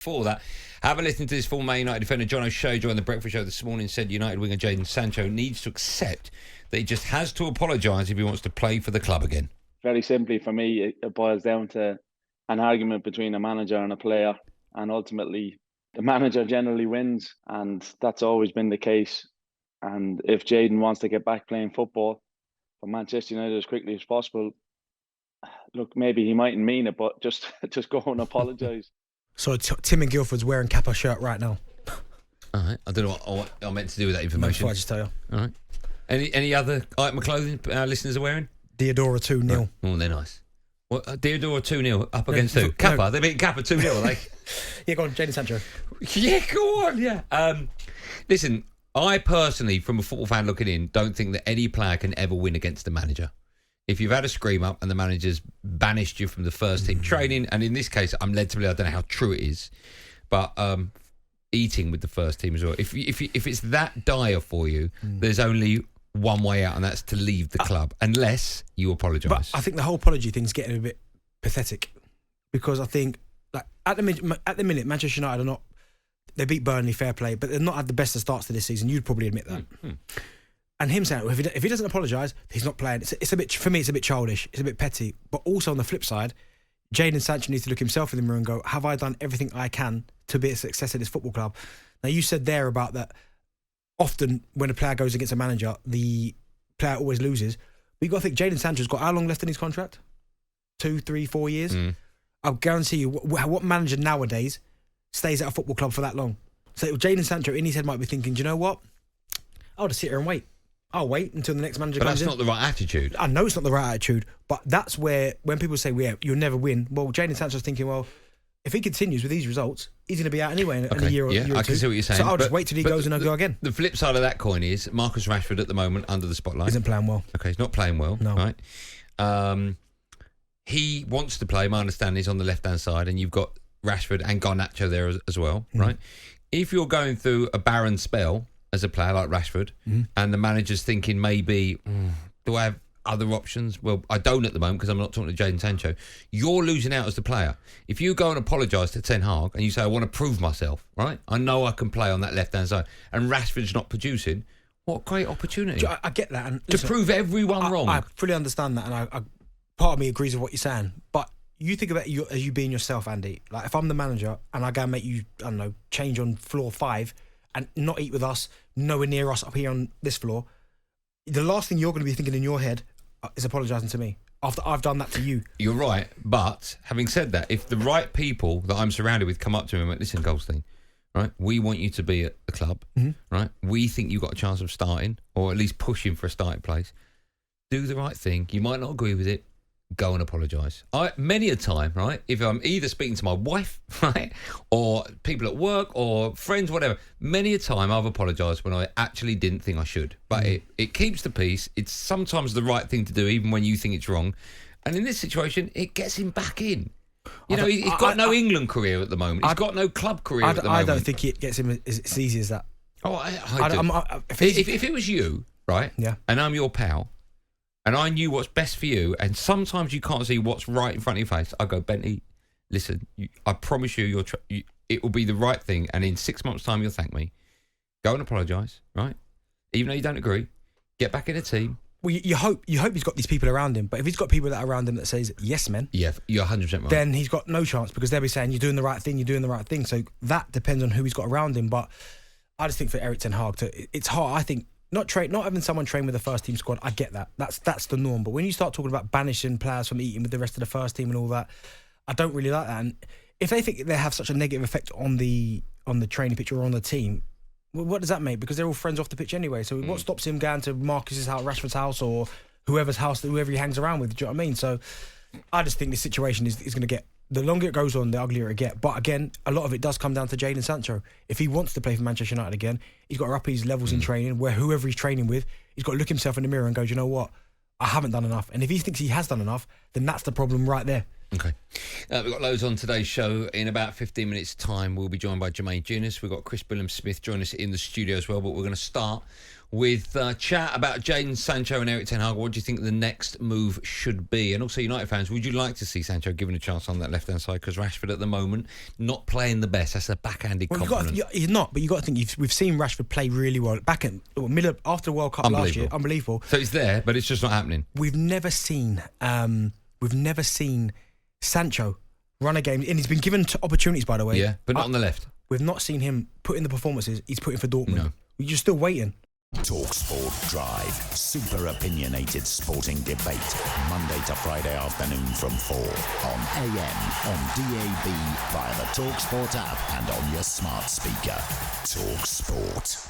For that, have a listen to this former Man United defender John O'Shea joined the Breakfast Show this morning. Said United winger Jadon Sancho needs to accept that he just has to apologise if he wants to play for the club again. Very simply, for me, it boils down to an argument between a manager and a player, and ultimately the manager generally wins, and that's always been the case. And if Jadon wants to get back playing football for Manchester United as quickly as possible, look, maybe he mightn't mean it, but just go and apologise. So Tim and Guildford's wearing Kappa shirt right now. All right. I don't know what I meant to do with that information. I just tell you. All right. Any other item of clothing our listeners are wearing? Deodora 2-0. Right. Oh, they're nice. What, Deodora 2-0 up against who? Kappa? They beat Kappa 2-0, are they? Yeah, go on, Jadon Sancho. Yeah, go on, yeah. Listen, I personally, from a football fan looking in, don't think that any player can ever win against the manager. If you've had a scream up and the manager's banished you from the first team training, and in this case, I'm led to believe, I don't know how true it is, but eating with the first team as well. If it's that dire for you, there's only one way out, and that's to leave the club, unless you apologise. But I think the whole apology thing's getting a bit pathetic, because I think like at the minute, Manchester United are not. They beat Burnley, fair play, but they've not had the best of starts to this season. You'd probably admit that. And him saying, if he doesn't apologise, he's not playing. It's a bit, for me, it's a bit childish. It's a bit petty. But also on the flip side, Jadon Sancho needs to look himself in the mirror and go, have I done everything I can to be a success at this football club? Now, you said there about that often when a player goes against a manager, the player always loses. But you've got to think, Jadon Sancho's got how long left in his contract? 2, 3, 4 years? I'll guarantee you, what manager nowadays stays at a football club for that long? So Jadon Sancho in his head might be thinking, do you know what? I'll just sit here and wait. I'll wait until the next manager comes in. But that's not the right attitude. I know it's not the right attitude, but that's where, when people say, well, you'll never win, well, Jadon Sancho's thinking, well, if he continues with these results, he's going to be out anyway in a year or two. I can see what you're saying. So I'll just wait till he goes and I'll go again. The flip side of that coin is Marcus Rashford at the moment under the spotlight. Isn't playing well. Okay, he's not playing well. No. Right? He wants to play, my understanding is on the left-hand side, and you've got Rashford and Garnacho there as well, right? If you're going through a barren spell as a player like Rashford, and the manager's thinking maybe, do I have other options? Well, I don't at the moment because I'm not talking to Jadon Sancho. You're losing out as the player. If you go and apologise to Ten Hag and you say, I want to prove myself, right? I know I can play on that left-hand side, and Rashford's not producing, what a great opportunity. I get that. And listen, to prove everyone wrong. I fully understand that, and I part of me agrees with what you're saying, but you think about you as you being yourself, Andy. Like, if I'm the manager and I go and make you, I don't know, change on floor 5 and not eat with us, nowhere near us up here on this floor, the last thing you're going to be thinking in your head is apologising to me after I've done that to you. You're right, but having said that, if the right people that I'm surrounded with come up to me and went, listen, Goldstein, right, we want you to be at the club, right? We think you've got a chance of starting, or at least pushing for a starting place. Do the right thing. You might not agree with it. Go and apologise. Many a time, right, if I'm either speaking to my wife, right, or people at work or friends, whatever, many a time I've apologised when I actually didn't think I should. But it keeps the peace. It's sometimes the right thing to do, even when you think it's wrong. And in this situation, it gets him back in. You know, he's got no England career at the moment. He's got no club career at the moment. I don't think it gets him as easy as that. Oh, I do. If it was you, right, and I'm your pal, and I knew what's best for you, and sometimes you can't see what's right in front of your face, I go, Bentley, listen, I promise you, it will be the right thing, and in 6 months' time, you'll thank me. Go and apologise, right? Even though you don't agree, get back in a team. Well, you hope he's got these people around him, but if he's got people that are around him that says, yes, men, yeah, you're 100% right, then he's got no chance, because they'll be saying, you're doing the right thing, so that depends on who he's got around him. But I just think for Erik Ten Hag, it's hard, I think. Not having someone train with the first team squad, I get that. That's the norm. But when you start talking about banishing players from eating with the rest of the first team and all that, I don't really like that. And if they think they have such a negative effect on the training pitch or on the team, well, what does that make? Because they're all friends off the pitch anyway. So what stops him going to Marcus's house, Rashford's house, or whoever's house, whoever he hangs around with? Do you know what I mean? So I just think this situation is going to get, the longer it goes on, the uglier it gets. But again, a lot of it does come down to Jadon Sancho. If he wants to play for Manchester United again, he's got to up his levels in training, where whoever he's training with, he's got to look himself in the mirror and go, you know what? I haven't done enough. And if he thinks he has done enough, then that's the problem right there. Okay. We've got loads on today's show. In about 15 minutes' time, we'll be joined by Jermaine Junis. We've got Chris Billam-Smith joining us in the studio as well, but we're going to start with chat about Jadon Sancho and Erik ten Hag. What do you think the next move should be? And also, United fans, would you like to see Sancho given a chance on that left-hand side? Because Rashford at the moment, not playing the best. That's a backhanded compliment. He's not, but you've got to think, we've seen Rashford play really well. Back in middle after the World Cup last year, unbelievable. So it's there, but it's just not happening. We've never seen Sancho run a game, and he's been given opportunities, by the way. Yeah, but not on the left. We've not seen him put in the performances he's putting for Dortmund. No. We're just still waiting. talkSPORT Drive. Super opinionated sporting debate. Monday to Friday afternoon from 4 on AM, on DAB, via the talkSPORT app and on your smart speaker. talkSPORT.